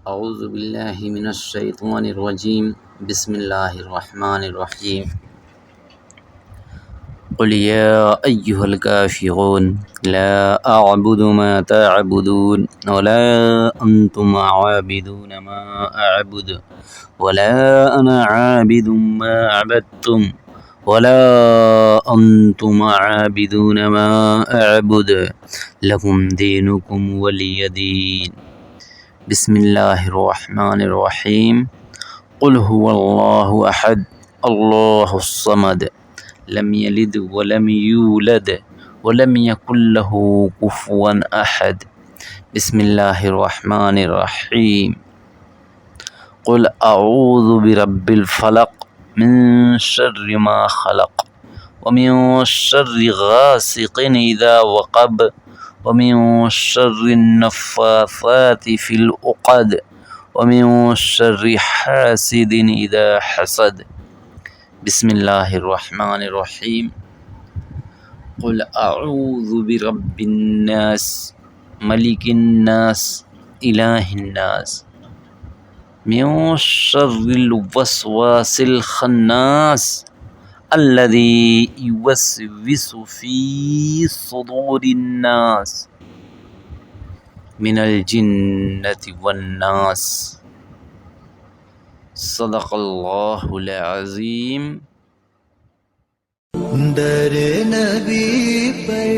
اعوذ باللہ من الشیطان الرجیم بسم اللہ الرحمن الرحیم قل یا ایہا الکافرون لا اعبد ما تعبدون ولا انتم عابدون ما اعبد ولا انا عابد ما عبدتم ولا انتم عابدون ما اعبد لکم دینکم ولی دین۔ بسم اللہ الرحمن الرحیم قل هو اللہ احد اللہ الصمد لم یلد ولم یولد ولم یکن له کفوا احد۔ بسم اللہ الرحمن الرحیم قل اعوذ برب الفلق من شر ما خلق ومن شر غاسق اذا وقب ومن شر النفاثات في العقد ومن شر حاسد اذا حسد۔ بسم اللہ الرحمن الرحیم قل اعوذ برب الناس ملک الناس الہ الناس من شر الوسواس الخناس الذي يوسوس في صدور الناس من الجنة والناس۔ صدق اللہ العظیم۔ در نبی پر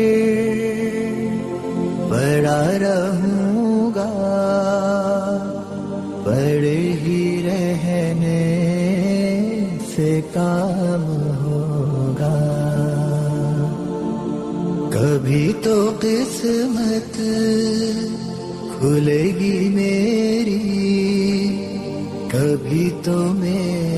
پڑا رہوں گا، پڑے ہی رہنے سے کام ہوگا، کبھی تو قسمت کھلے گی میری، کبھی تو میں